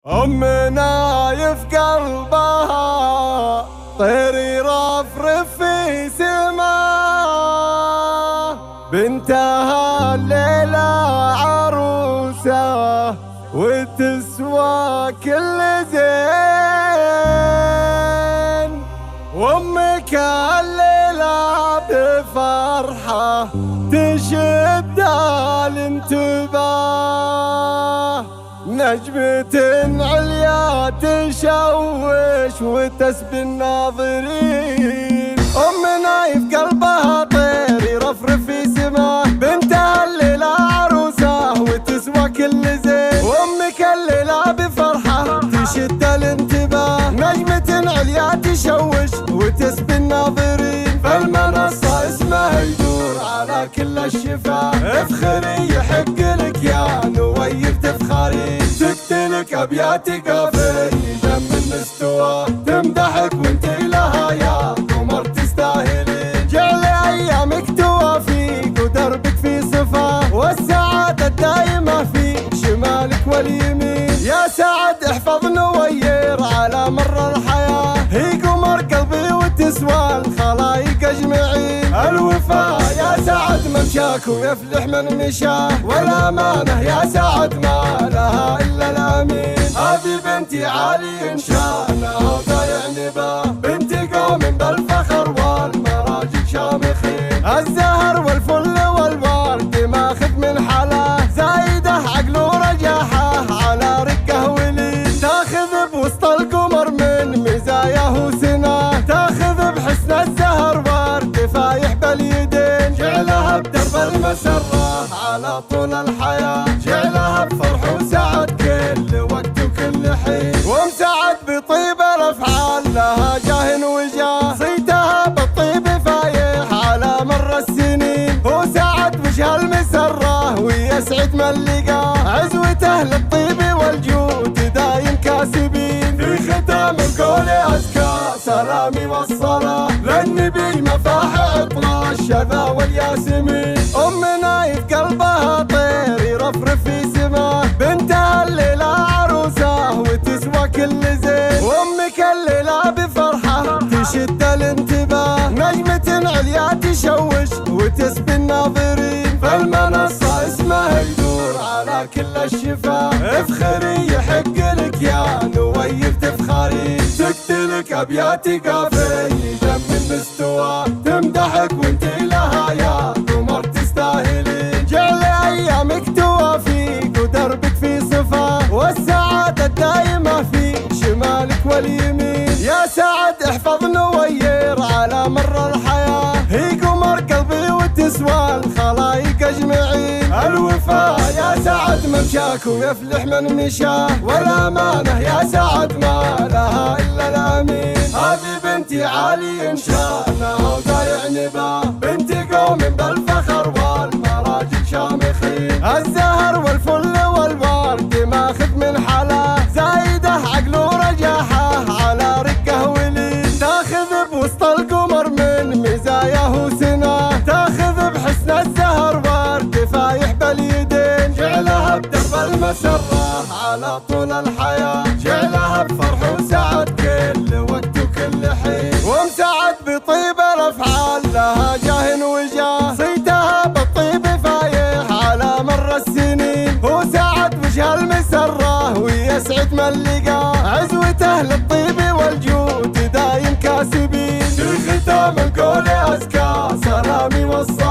نايف قلبها طير يرفرف في سماه، بنتها الليلة عروسة وتسوى كل زين، وامك الليلة بفرحة تشد الانتباه، نجمة عليا تشوش وتسبي الناظرين. نايف قلبها طير يرفرف في سماه، بنتها الليلة عروسة وتسوى كل زين، وامك الليلة بفرحة تشد الانتباه، نجمة عليا تشوش وتسبي الناظرين. فالمنصة اسمها يدور على كل الشفاه، افخري يحق لك يا نوير تفخري، تقتلك ابياتي قافي دم المستوى، تمدحك وانت لها يا قمر تستاهلي، جعل ايامك توافيك ودربك في صفا، والسعادة الدائمة في شمالك واليمين. يا سعد احفظ نوير على مر الحياة، هي قمر قلبي وتسوى الخلايق اجمعين. الوفاء يا سعد ممشاك ويفلح من مشاه، والامانة يا سعد ما لها الا الامين. هذه بنتي عالي شانها وضايع نباه، بنتي قوم بالفخر والمراجل شامخين، الزهر والفل والورد ماخذ من حلاه، زايده عقل ورجاحه على رقه ولين، تاخذ بوسط القمر من مزاياه وسناه، تاخذ بحسن الزهر ورد فايح باليدين، جعلها بدرب المسره على طول الحياه، جعلها بفرح وسعد كل وقت وكل حين، ومسعد بطيب الافعال لها جاه وجاه، صيتها بالطيب فايح على مر السنين، هو سعد وجه المسره ويسعد من لقاه، عزوته للطيب والجود دايم كاسبين. في ختام القول ازكى سلامي والصلاه للنبي مفاح عطر الشذا والياسمين. نايف قلبها طير يرفرف في سماه، بنتها الليلة عروسة وتسوى كل زين، وامك الليلة بفرحة تشد الانتباه، نجمة عليا تشوش وتسبي الناظرين. فالمنصة اسمها يدور على كل الشفاه، افخري يحق لك يا نوير تفخري، تقتلك ابياتي قافي دم المستوى، تمدحك وانت لها يا قمر تستاهلي، جعل ايامك توافيك ودربك في صفا، والسعادة الدائمة في شمالك واليمين. يا سعد احفظ نوير على مر الحياة، هي قمر قلبي وتسوى الخلايق اجمعين. الوفاء يا سعد ممشاك ويفلح من مشاه، والامانة يا سعد ما لها الا الامين. هذه بنتي عالي شانها وضايع نباه، بنتي قوم بالفخر والمراجل شامخين، الزهر والفل والورد ماخذ من حلاه، زايده عقل ورجاحه على رقه ولين، تاخذ بوسط القمر من مزاياه وسناه، تاخذ بحسن الزهر ورد فايح باليدين، جعلها بدرب المسره على طول الحياه، جعلها بفرح وسعد كل وقت وكل حين، ومسعد بطيب الافعال لها جاه وجاه، صيتها بالطيب فايح على مر السنين، هو سعد وجه المسره ويسعد من لقاه، عزوته للطيب والجود دايم كاسبين. في ختام القول ازكى سلامي والصلاة